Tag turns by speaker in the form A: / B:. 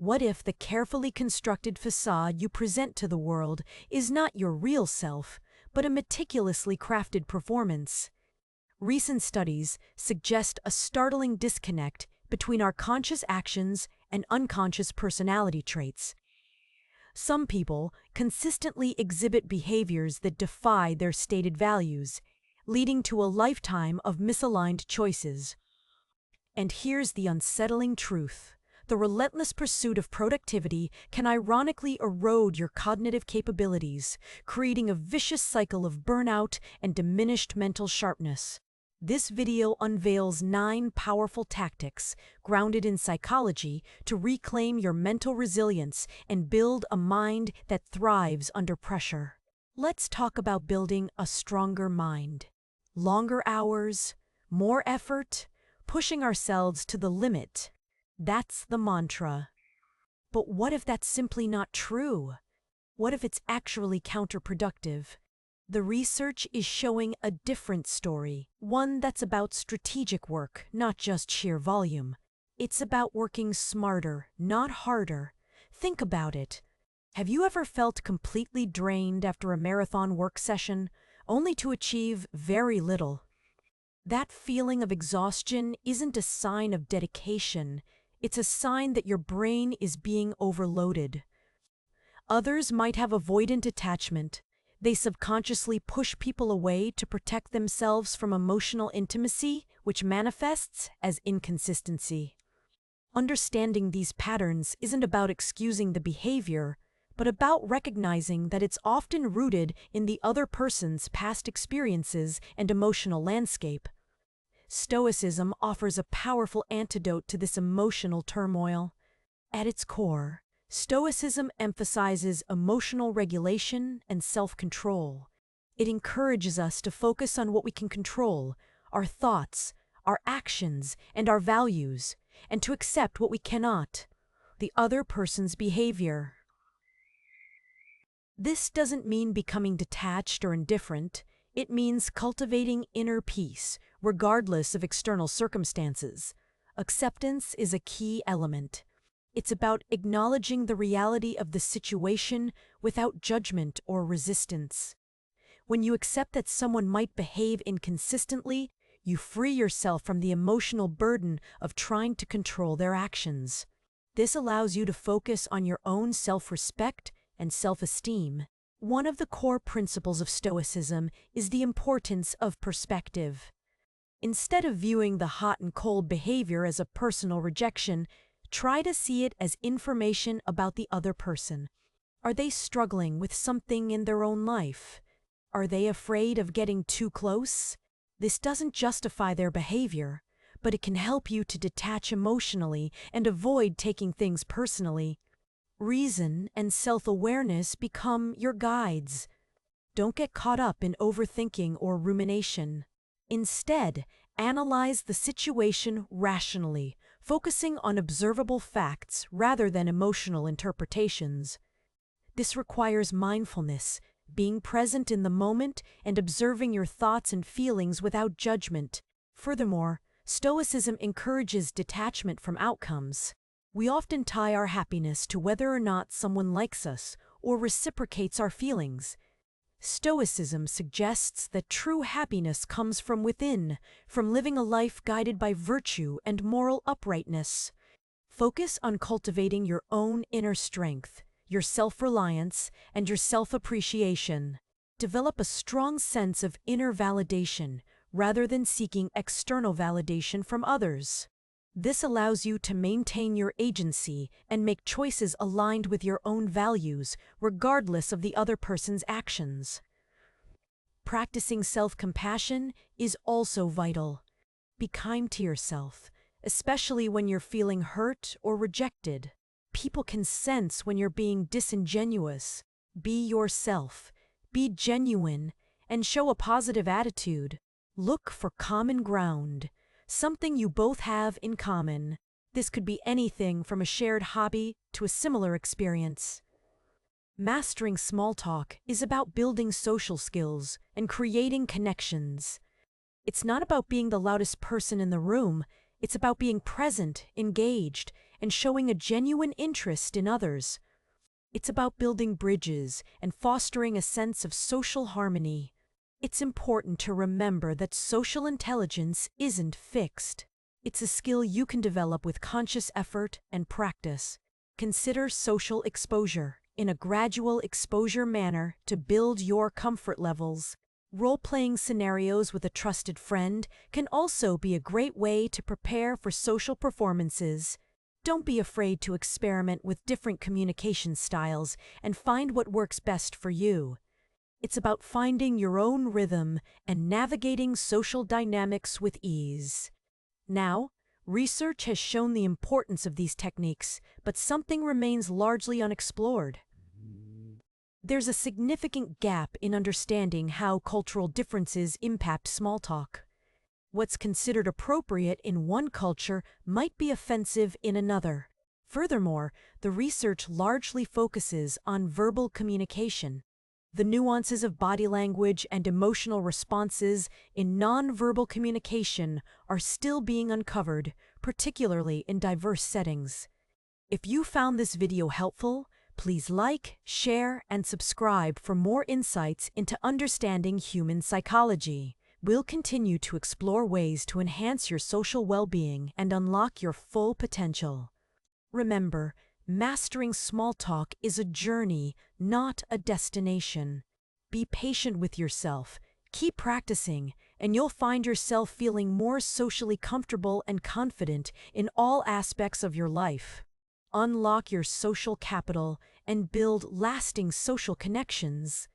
A: What if the carefully constructed facade you present to the world is not your real self, but a meticulously crafted performance? Recent studies suggest a startling disconnect between our conscious actions and unconscious personality traits. Some people consistently exhibit behaviors that defy their stated values, leading to a lifetime of misaligned choices. And here's the unsettling truth. The relentless pursuit of productivity can ironically erode your cognitive capabilities, creating a vicious cycle of burnout and diminished mental sharpness. This video unveils 9 powerful tactics, grounded in psychology, to reclaim your mental resilience and build a mind that thrives under pressure. Let's talk about building a stronger mind. Longer hours, more effort, pushing ourselves to the limit. That's the mantra. But what if that's simply not true? What if it's actually counterproductive? The research is showing a different story, one that's about strategic work, not just sheer volume. It's about working smarter, not harder. Think about it. Have you ever felt completely drained after a marathon work session, only to achieve very little? That feeling of exhaustion isn't a sign of dedication. It's a sign that your brain is being overloaded. Others might have avoidant attachment. They subconsciously push people away to protect themselves from emotional intimacy, which manifests as inconsistency. Understanding these patterns isn't about excusing the behavior, but about recognizing that it's often rooted in the other person's past experiences and emotional landscape. Stoicism offers a powerful antidote to this emotional turmoil. At its core, Stoicism emphasizes emotional regulation and self-control. It encourages us to focus on what we can control, our thoughts, our actions, and our values, and to accept what we cannot, the other person's behavior. This doesn't mean becoming detached or indifferent. It means cultivating inner peace, regardless of external circumstances. Acceptance is a key element. It's about acknowledging the reality of the situation without judgment or resistance. When you accept that someone might behave inconsistently, you free yourself from the emotional burden of trying to control their actions. This allows you to focus on your own self-respect and self-esteem. One of the core principles of Stoicism is the importance of perspective. Instead of viewing the hot and cold behavior as a personal rejection, try to see it as information about the other person. Are they struggling with something in their own life? Are they afraid of getting too close? This doesn't justify their behavior, but it can help you to detach emotionally and avoid taking things personally. Reason and self-awareness become your guides. Don't get caught up in overthinking or rumination. Instead, analyze the situation rationally, focusing on observable facts rather than emotional interpretations. This requires mindfulness, being present in the moment and observing your thoughts and feelings without judgment. Furthermore, Stoicism encourages detachment from outcomes. We often tie our happiness to whether or not someone likes us or reciprocates our feelings. Stoicism suggests that true happiness comes from within, from living a life guided by virtue and moral uprightness. Focus on cultivating your own inner strength, your self-reliance, and your self-appreciation. Develop a strong sense of inner validation rather than seeking external validation from others. This allows you to maintain your agency and make choices aligned with your own values, regardless of the other person's actions. Practicing self-compassion is also vital. Be kind to yourself, especially when you're feeling hurt or rejected. People can sense when you're being disingenuous. Be yourself, be genuine, and show a positive attitude. Look for common ground. Something you both have in common. This could be anything from a shared hobby to a similar experience. Mastering small talk is about building social skills and creating connections. It's not about being the loudest person in the room. It's about being present, engaged, and showing a genuine interest in others. It's about building bridges and fostering a sense of social harmony. It's important to remember that social intelligence isn't fixed. It's a skill you can develop with conscious effort and practice. Consider social exposure in a gradual exposure manner to build your comfort levels. Role-playing scenarios with a trusted friend can also be a great way to prepare for social performances. Don't be afraid to experiment with different communication styles and find what works best for you. It's about finding your own rhythm and navigating social dynamics with ease. Now, research has shown the importance of these techniques, but something remains largely unexplored. There's a significant gap in understanding how cultural differences impact small talk. What's considered appropriate in one culture might be offensive in another. Furthermore, the research largely focuses on verbal communication. The nuances of body language and emotional responses in nonverbal communication are still being uncovered, particularly in diverse settings. If you found this video helpful, please like, share, and subscribe for more insights into understanding human psychology. We'll continue to explore ways to enhance your social well-being and unlock your full potential. Remember, mastering small talk is a journey, not a destination. Be patient with yourself, keep practicing, and you'll find yourself feeling more socially comfortable and confident in all aspects of your life. Unlock your social capital and build lasting social connections.